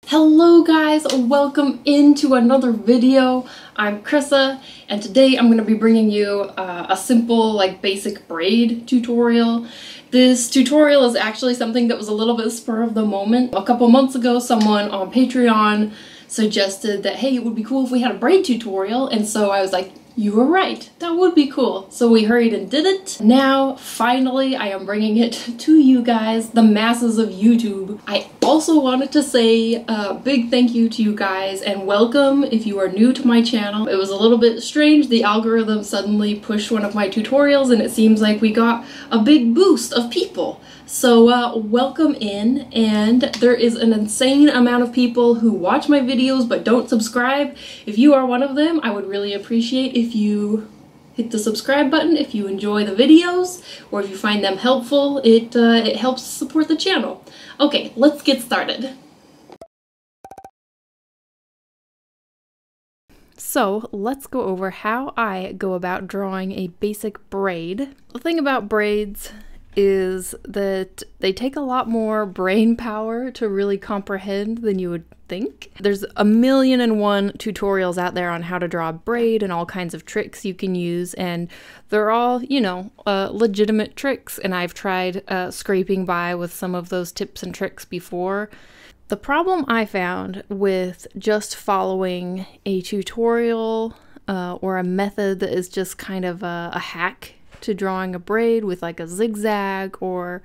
Hello guys, welcome into another video. I'm Krissa and today I'm going to be bringing you a simple basic braid tutorial. This tutorial is actually something that was a little bit spur of the moment. A couple months ago someone on Patreon suggested that hey, it would be cool if we had a braid tutorial, and so I was like, you were right, that would be cool. So we hurried and did it. Now, finally, I am bringing it to you guys, the masses of YouTube. I also wanted to say a big thank you to you guys and welcome if you are new to my channel. It was a little bit strange. The algorithm suddenly pushed one of my tutorials and it seems like we got a big boost of people. So welcome in, and there is an insane amount of people who watch my videos but don't subscribe. If you are one of them, I would really appreciate if you hit the subscribe button if you enjoy the videos or if you find them helpful. It helps support the channel. Okay, let's get started. So let's go over how I go about drawing a basic braid. The thing about braids is that they take a lot more brain power to really comprehend than you would think. There's a million and one tutorials out there on how to draw a braid and all kinds of tricks you can use, and they're all, you know, legitimate tricks, and I've tried scraping by with some of those tips and tricks before. The problem I found with just following a tutorial or a method that is just kind of a hack to drawing a braid with like a zigzag or,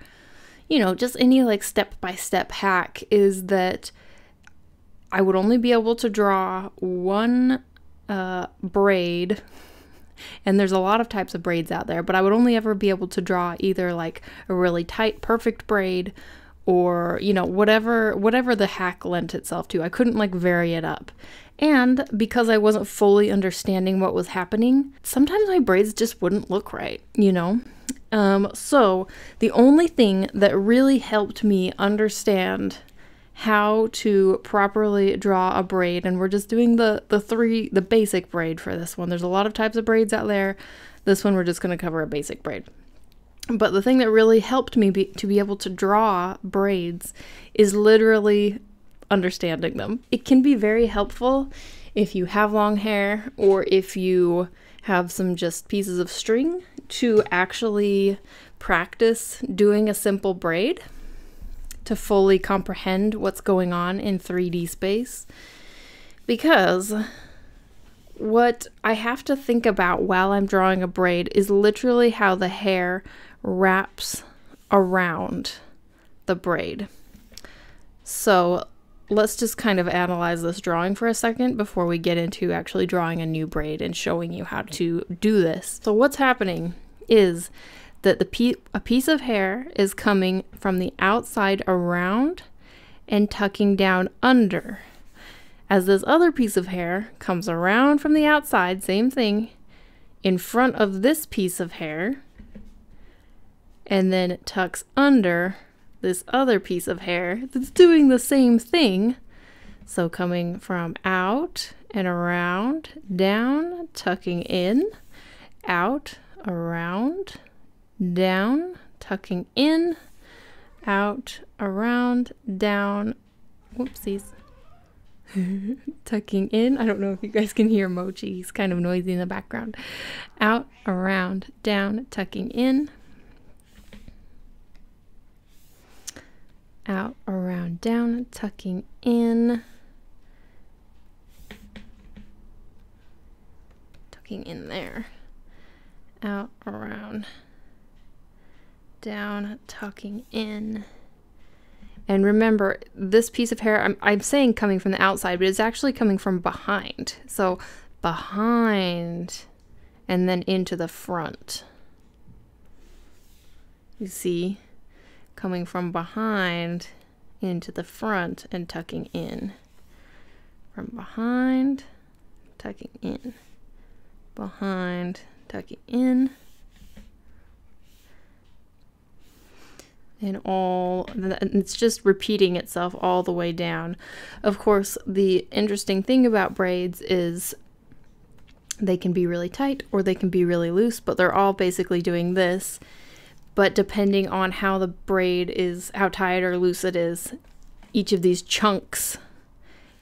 you know, just any like step-by-step hack is that I would only be able to draw one braid, and there's a lot of types of braids out there, but I would only ever be able to draw either like a really tight perfect braid or, you know, whatever the hack lent itself to. I couldn't like vary it up. And because I wasn't fully understanding what was happening, sometimes my braids just wouldn't look right, you know? So the only thing that really helped me understand how to properly draw a braid, and we're just doing the basic braid for this one. There's a lot of types of braids out there. This one we're just going to cover a basic braid. But the thing that really helped me to be able to draw braids is literally understanding them. It can be very helpful if you have long hair or if you have some just pieces of string to actually practice doing a simple braid to fully comprehend what's going on in 3D space. Because what I have to think about while I'm drawing a braid is literally how the hair wraps around the braid. So let's just kind of analyze this drawing for a second before we get into actually drawing a new braid and showing you how to do this. So what's happening is that a piece of hair is coming from the outside around and tucking down under, as this other piece of hair comes around from the outside, same thing, in front of this piece of hair, and then tucks under this other piece of hair that's doing the same thing. So coming from out and around, down, tucking in, out, around, down, tucking in, out, around, down, whoopsies, tucking in. I don't know if you guys can hear Mochi, he's kind of noisy in the background. Out, around, down, tucking in, out, around, down, tucking in, tucking in there, out, around, down, tucking in. And remember, this piece of hair, I'm saying coming from the outside, but it's actually coming from behind. So behind and then into the front. You see? Coming from behind into the front and tucking in. From behind, tucking in. Behind, tucking in. And it's just repeating itself all the way down. Of course, the interesting thing about braids is they can be really tight or they can be really loose, but they're all basically doing this. But depending on how the braid is, how tight or loose it is, each of these chunks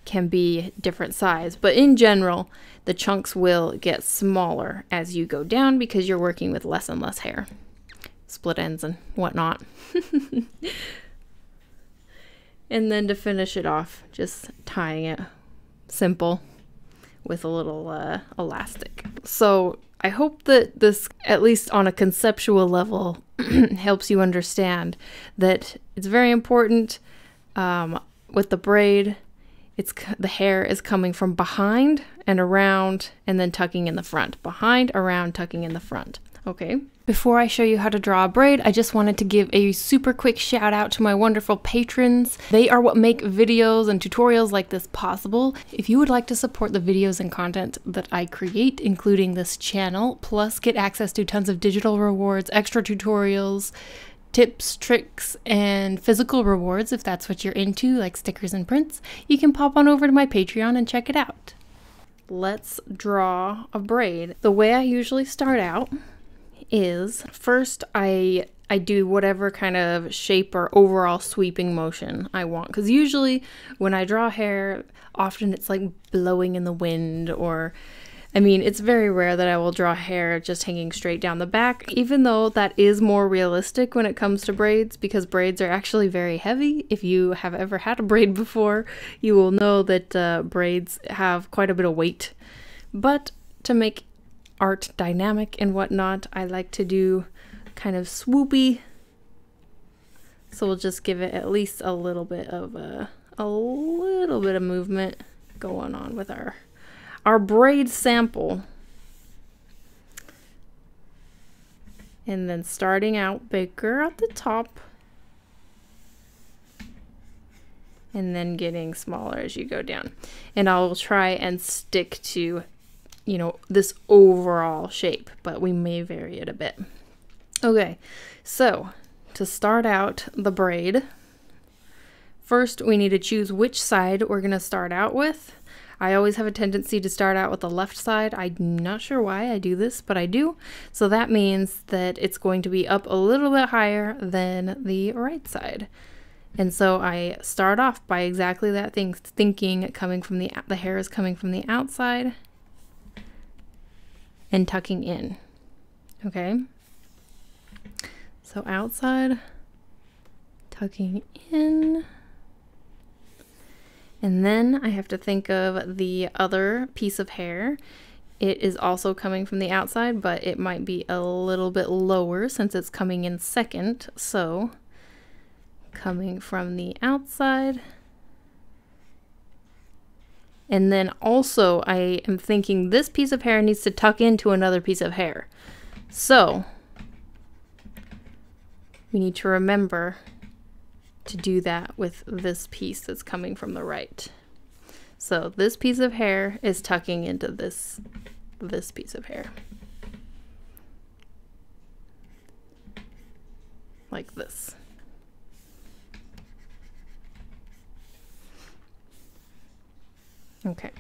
can be different size, but in general, the chunks will get smaller as you go down because you're working with less and less hair. Split ends and whatnot. And then to finish it off, just tying it simple with a little elastic. So I hope that this, at least on a conceptual level, helps you understand that it's very important with the braid. The hair is coming from behind and around and then tucking in the front. Behind, around, tucking in the front. Okay. Before I show you how to draw a braid, I just wanted to give a super quick shout out to my wonderful patrons. They are what make videos and tutorials like this possible. If you would like to support the videos and content that I create, including this channel, plus get access to tons of digital rewards, extra tutorials, tips, tricks, and physical rewards if that's what you're into, like stickers and prints, you can pop on over to my Patreon and check it out. Let's draw a braid. The way I usually start out is first I do whatever kind of shape or overall sweeping motion I want, because usually when I draw hair, often it's like blowing in the wind, or I mean, it's very rare that I will draw hair just hanging straight down the back, even though that is more realistic when it comes to braids, because braids are actually very heavy. If you have ever had a braid before, you will know that braids have quite a bit of weight. But to make art dynamic and whatnot, I like to do kind of swoopy. So we'll just give it at least a little bit of movement going on with our braid sample. And then starting out bigger at the top and then getting smaller as you go down. And I'll try and stick to, you know, this overall shape, but we may vary it a bit. Okay, so to start out the braid, first we need to choose which side we're going to start out with. I always have a tendency to start out with the left side. I'm not sure why I do this, but I do. So that means that it's going to be up a little bit higher than the right side. And so I start off by exactly that thing, thinking coming from the hair is coming from the outside and tucking in. Okay. So outside, tucking in. And then I have to think of the other piece of hair. It is also coming from the outside, but it might be a little bit lower since it's coming in second. So coming from the outside. And then also I am thinking this piece of hair needs to tuck into another piece of hair. So we need to remember to do that with this piece that's coming from the right. So this piece of hair is tucking into this piece of hair. Like this. Okay.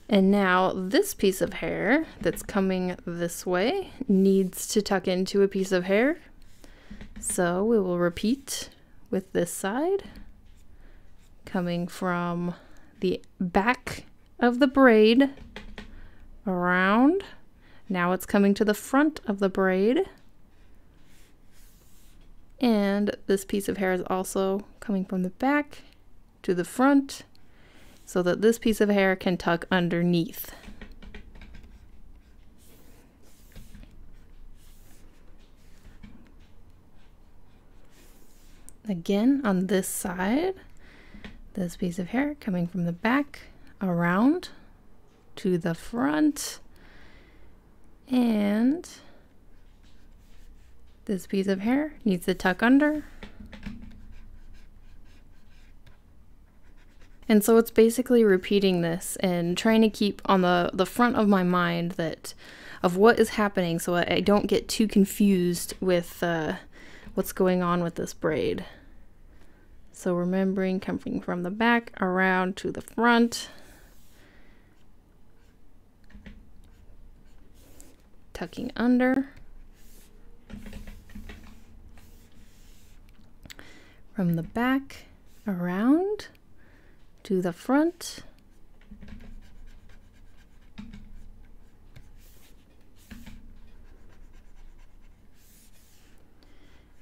And now this piece of hair that's coming this way needs to tuck into a piece of hair. So we will repeat with this side, coming from the back of the braid around. Now it's coming to the front of the braid. And this piece of hair is also coming from the back to the front so that this piece of hair can tuck underneath. Again, on this side, this piece of hair coming from the back around to the front, and this piece of hair needs to tuck under. And so it's basically repeating this and trying to keep on the front of my mind of what is happening so I don't get too confused with what's going on with this braid. So remembering coming from the back around to the front, tucking under, from the back around to the front.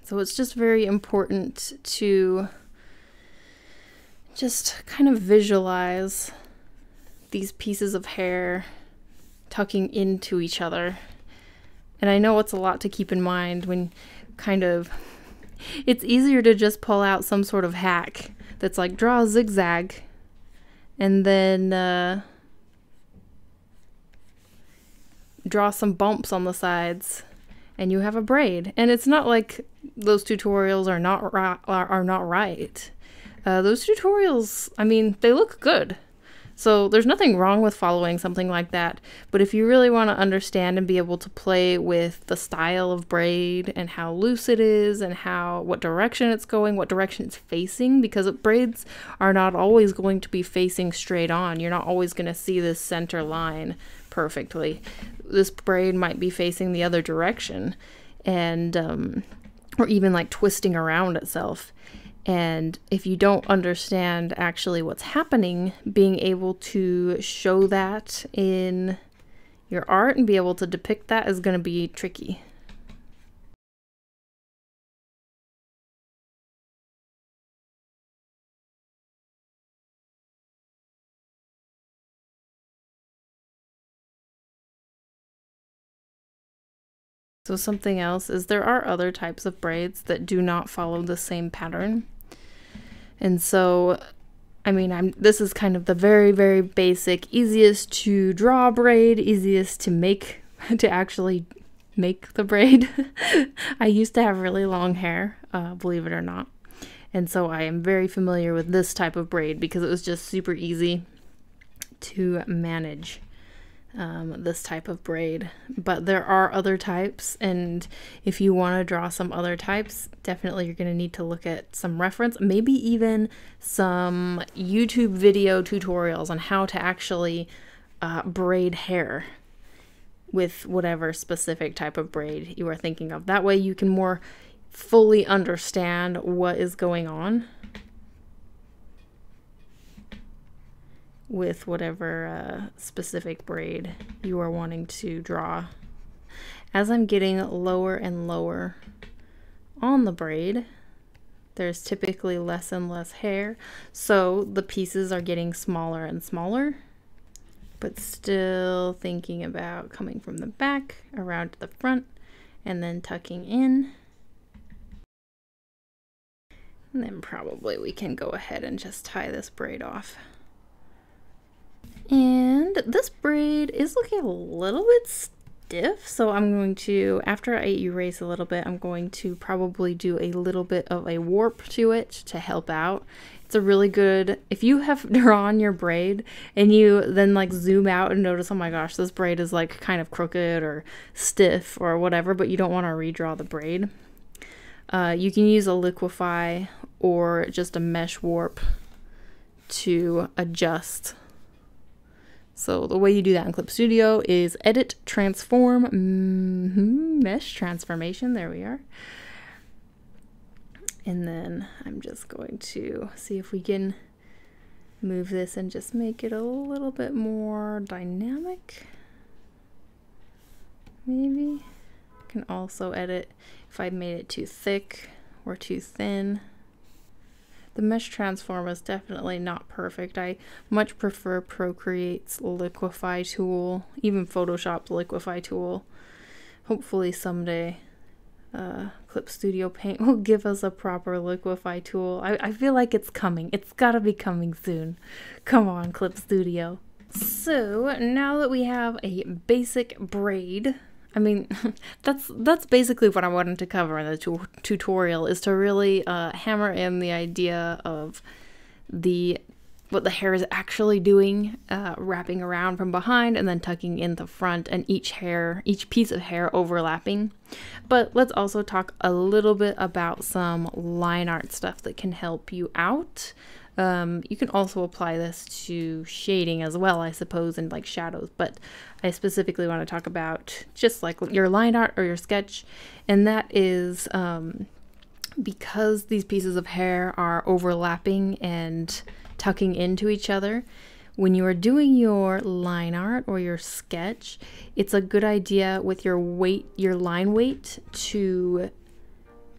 So it's just very important to just kind of visualize these pieces of hair tucking into each other. And I know it's a lot to keep in mind when it's easier to just pull out some sort of hack that's like draw a zigzag and then draw some bumps on the sides and you have a braid. And it's not like those tutorials are not right. Those tutorials, I mean, they look good. So there's nothing wrong with following something like that. But if you really want to understand and be able to play with the style of braid and how loose it is and what direction it's going, what direction it's facing, because braids are not always going to be facing straight on. You're not always going to see this center line perfectly. This braid might be facing the other direction, and or even like twisting around itself. And if you don't understand actually what's happening, being able to show that in your art and be able to depict that is going to be tricky. So something else is there are other types of braids that do not follow the same pattern. And so, I mean, this is kind of the very, very basic, easiest to draw braid, easiest to actually make the braid. I used to have really long hair, believe it or not. And so I am very familiar with this type of braid because it was just super easy to manage this type of braid. But there are other types, and if you want to draw some other types, definitely you're going to need to look at some reference, maybe even some YouTube video tutorials on how to actually braid hair with whatever specific type of braid you are thinking of. That way you can more fully understand what is going on with whatever specific braid you are wanting to draw. As I'm getting lower and lower on the braid, there's typically less and less hair, so the pieces are getting smaller and smaller, but still thinking about coming from the back around to the front and then tucking in. And then probably we can go ahead and just tie this braid off. And this braid is looking a little bit stiff, so I'm going to, after I erase a little bit, I'm going to probably do a little bit of a warp to it to help out. It's a really good, if you have drawn your braid and you then like zoom out and notice, oh my gosh, this braid is like kind of crooked or stiff or whatever, but you don't want to redraw the braid. You can use a liquify or just a mesh warp to adjust. So the way you do that in Clip Studio is edit, transform, mesh transformation, there we are. And then I'm just going to see if we can move this and just make it a little bit more dynamic. Maybe. I can also edit if I made it too thick or too thin. The mesh transform is definitely not perfect. I much prefer Procreate's liquify tool, even Photoshop's liquify tool. Hopefully someday Clip Studio Paint will give us a proper liquify tool. I feel like it's coming. It's gotta be coming soon. Come on, Clip Studio. So now that we have a basic braid, I mean, that's basically what I wanted to cover in the tutorial, is to really hammer in the idea of what the hair is actually doing, wrapping around from behind and then tucking in the front, and each piece of hair overlapping. But let's also talk a little bit about some line art stuff that can help you out. You can also apply this to shading as well, I suppose, and like shadows, but I specifically want to talk about just like your line art or your sketch, and that is because these pieces of hair are overlapping and tucking into each other, when you are doing your line art or your sketch, it's a good idea with your line weight, to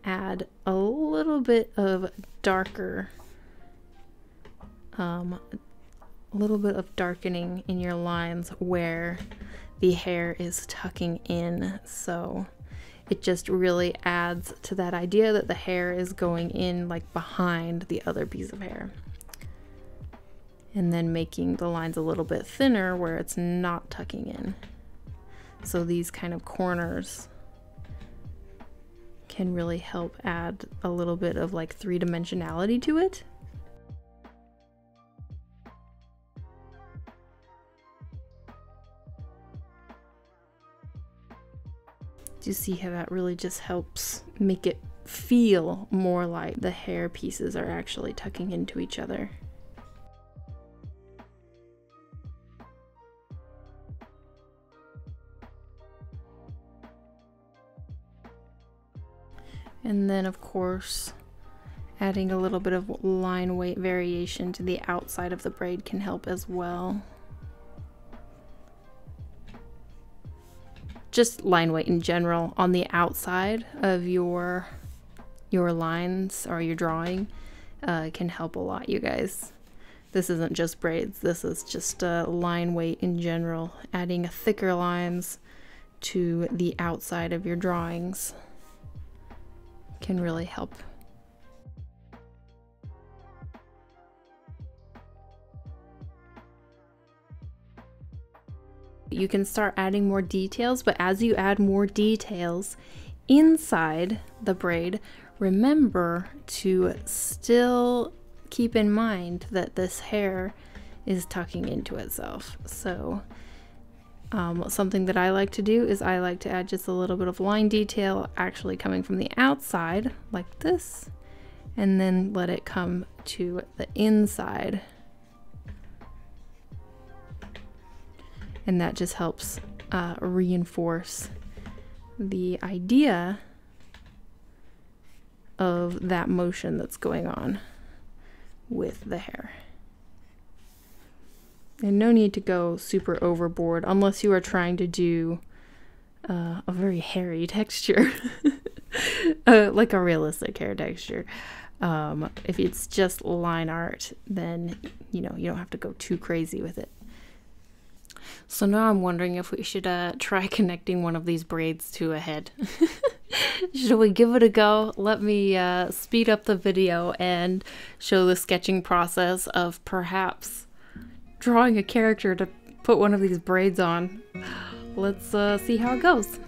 add a little bit of darker, a little bit of darkening in your lines where the hair is tucking in. So it just really adds to that idea that the hair is going in like behind the other piece of hair. And then making the lines a little bit thinner where it's not tucking in. So these kind of corners can really help add a little bit of like three-dimensionality to it. Do you see how that really just helps make it feel more like the hair pieces are actually tucking into each other? And then of course, adding a little bit of line weight variation to the outside of the braid can help as well. Just line weight in general on the outside of your lines or your drawing can help a lot, you guys. This isn't just braids, this is just line weight in general, adding thicker lines to the outside of your drawings can really help. You can start adding more details, but as you add more details inside the braid, remember to still keep in mind that this hair is tucking into itself. So something that I like to do is I like to add just a little bit of line detail actually coming from the outside like this, and then let it come to the inside. And that just helps reinforce the idea of that motion that's going on with the hair. And no need to go super overboard unless you are trying to do a very hairy texture, like a realistic hair texture. If it's just line art, then you know, you don't have to go too crazy with it. So now I'm wondering if we should try connecting one of these braids to a head. Should we give it a go? Let me speed up the video and show the sketching process of perhaps drawing a character to put one of these braids on. Let's see how it goes.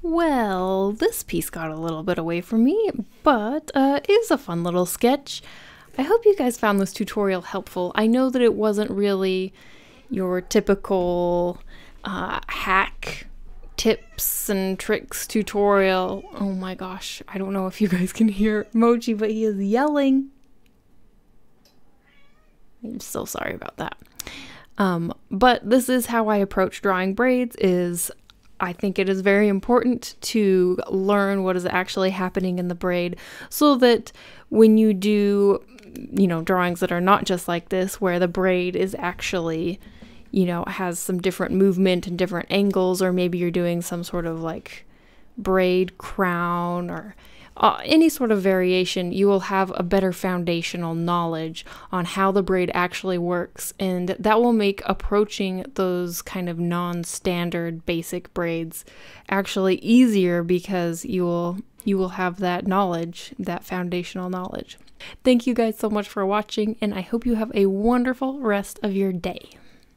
Well, this piece got a little bit away from me, but it is a fun little sketch. I hope you guys found this tutorial helpful. I know that it wasn't really your typical hack tips and tricks tutorial. Oh my gosh, I don't know if you guys can hear Mochi, but he is yelling. I'm so sorry about that. But this is how I approach drawing braids. I think it is very important to learn what is actually happening in the braid so that when you do, drawings that are not just like this, where the braid is actually, has some different movement and different angles, or maybe you're doing some sort of like braid crown or any sort of variation, you will have a better foundational knowledge on how the braid actually works, and that will make approaching those kind of non-standard basic braids actually easier because you will have that knowledge, that foundational knowledge. Thank you guys so much for watching, and I hope you have a wonderful rest of your day.